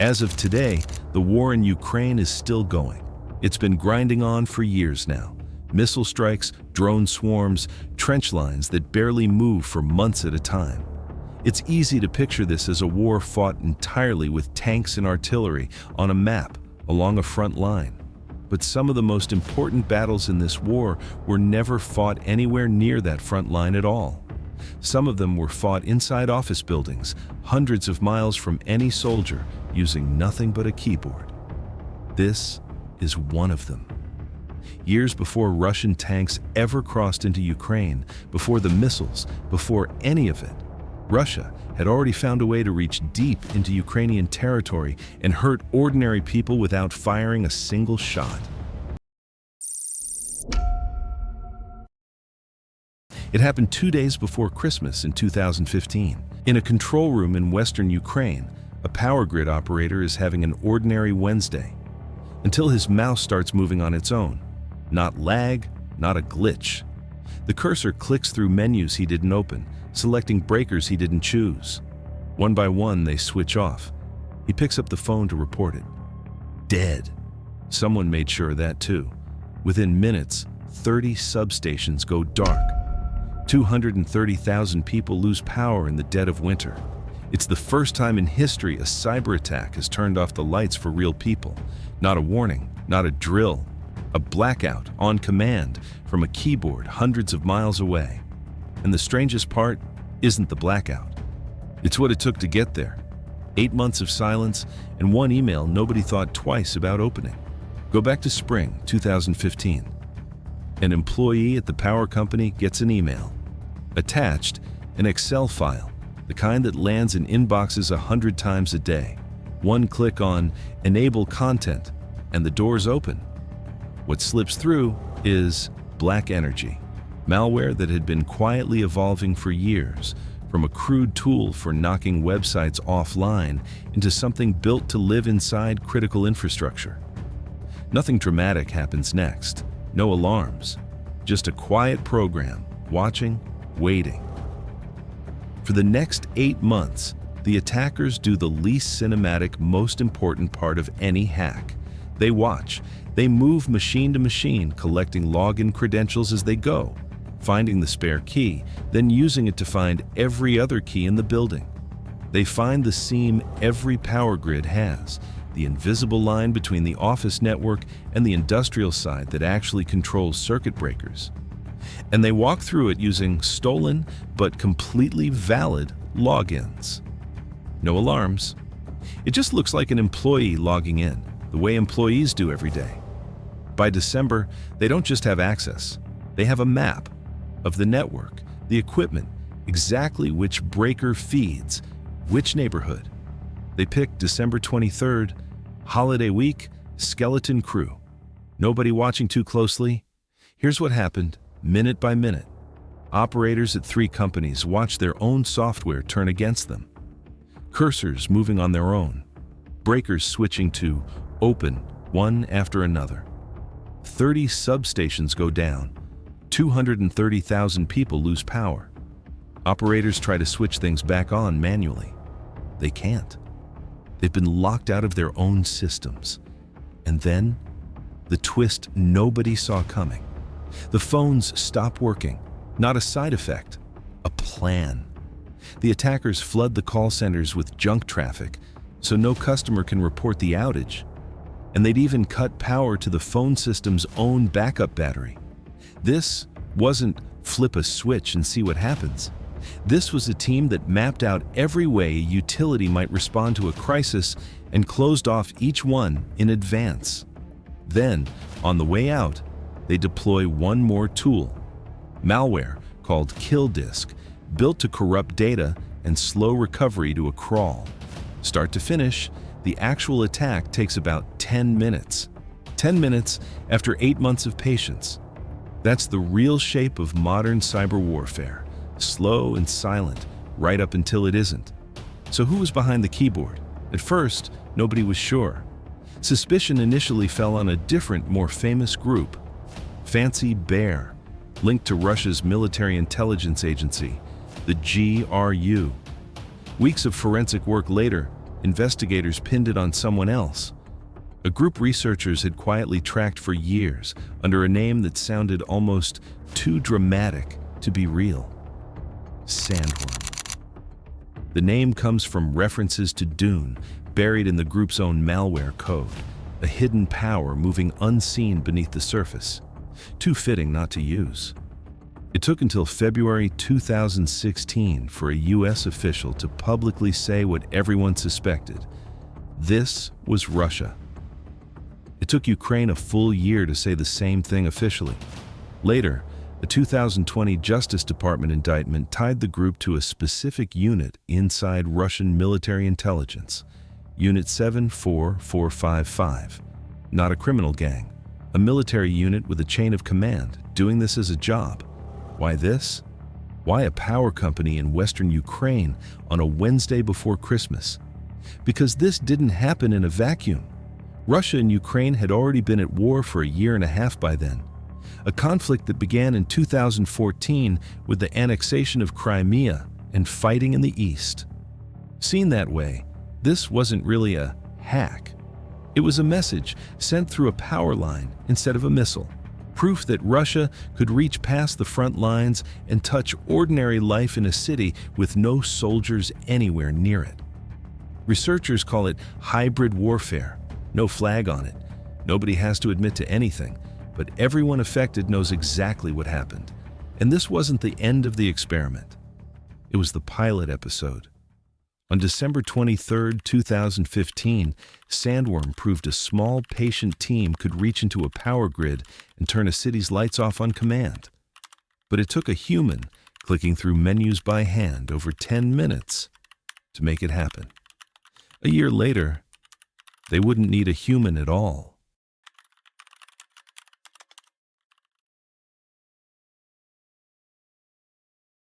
As of today, the war in Ukraine is still going. It's been grinding on for years now. Missile strikes, drone swarms, trench lines that barely move for months at a time. It's easy to picture this as a war fought entirely with tanks and artillery on a map along a front line. But some of the most important battles in this war were never fought anywhere near that front line at all. Some of them were fought inside office buildings, hundreds of miles from any soldier, using nothing but a keyboard. This is one of them. Years before Russian tanks ever crossed into Ukraine, before the missiles, before any of it, Russia had already found a way to reach deep into Ukrainian territory and hurt ordinary people without firing a single shot. It happened 2 days before Christmas in 2015. In a control room in western Ukraine, a power grid operator is having an ordinary Wednesday, until his mouse starts moving on its own. Not lag, not a glitch. The cursor clicks through menus he didn't open, selecting breakers he didn't choose. One by one, they switch off. He picks up the phone to report it. Dead. Someone made sure of that too. Within minutes, 30 substations go dark. 230,000 people lose power in the dead of winter. It's the first time in history a cyberattack has turned off the lights for real people. Not a warning, not a drill. A blackout on command from a keyboard hundreds of miles away. And the strangest part isn't the blackout. It's what it took to get there. 8 months of silence and one email nobody thought twice about opening. Go back to spring 2015. An employee at the power company gets an email. Attached, an Excel file, the kind that lands in inboxes 100 times a day. One click on Enable Content, and the door's open. What slips through is black energy, malware that had been quietly evolving for years, from a crude tool for knocking websites offline into something built to live inside critical infrastructure. Nothing dramatic happens next, no alarms, just a quiet program, watching, waiting. For the next 8 months, the attackers do the least cinematic, most important part of any hack. They watch. They move machine to machine, collecting login credentials as they go, finding the spare key, then using it to find every other key in the building. They find the seam every power grid has, the invisible line between the office network and the industrial side that actually controls circuit breakers. And they walk through it using stolen but completely valid logins. No alarms. It just looks like an employee logging in, the way employees do every day. By December, they don't just have access. They have a map of the network, the equipment, exactly which breaker feeds, which neighborhood. They pick December 23rd, holiday week, skeleton crew. Nobody watching too closely. Here's what happened, minute by minute. Operators at 3 companies watch their own software turn against them. Cursors moving on their own. Breakers switching to open, one after another. 30 substations go down. 230,000 people lose power. Operators try to switch things back on manually. They can't. They've been locked out of their own systems. And then, the twist nobody saw coming. The phones stop working. Not a side effect, a plan. The attackers flood the call centers with junk traffic, so no customer can report the outage. And they'd even cut power to the phone system's own backup battery. This wasn't flip a switch and see what happens. This was a team that mapped out every way a utility might respond to a crisis and closed off each one in advance. Then, on the way out, they deploy one more tool, malware called Kill Disk, built to corrupt data and slow recovery to a crawl. Start to finish, the actual attack takes about 10 minutes. 10 minutes after 8 months of patience. That's the real shape of modern cyber warfare. Slow and silent, right up until it isn't. So who was behind the keyboard? At first, nobody was sure. Suspicion initially fell on a different, more famous group, Fancy Bear, linked to Russia's military intelligence agency, the GRU. Weeks of forensic work later, investigators pinned it on someone else. A group researchers had quietly tracked for years under a name that sounded almost too dramatic to be real. Sandworm. The name comes from references to Dune, buried in the group's own malware code, a hidden power moving unseen beneath the surface. Too fitting not to use. It took until February 2016 for a US official to publicly say what everyone suspected. This was Russia. It took Ukraine a full year to say the same thing officially. Later, a 2020 Justice Department indictment tied the group to a specific unit inside Russian military intelligence, Unit 74455. Not a criminal gang, a military unit with a chain of command, doing this as a job. Why this? Why a power company in western Ukraine on a Wednesday before Christmas? Because this didn't happen in a vacuum. Russia and Ukraine had already been at war for a year and a half by then. A conflict that began in 2014 with the annexation of Crimea and fighting in the east. Seen that way, this wasn't really a hack. It was a message sent through a power line instead of a missile. Proof that Russia could reach past the front lines and touch ordinary life in a city with no soldiers anywhere near it. Researchers call it hybrid warfare. No flag on it. Nobody has to admit to anything, but everyone affected knows exactly what happened. And this wasn't the end of the experiment. It was the pilot episode. On December 23, 2015, Sandworm proved a small, patient team could reach into a power grid and turn a city's lights off on command. But it took a human clicking through menus by hand over 10 minutes to make it happen. A year later, they wouldn't need a human at all.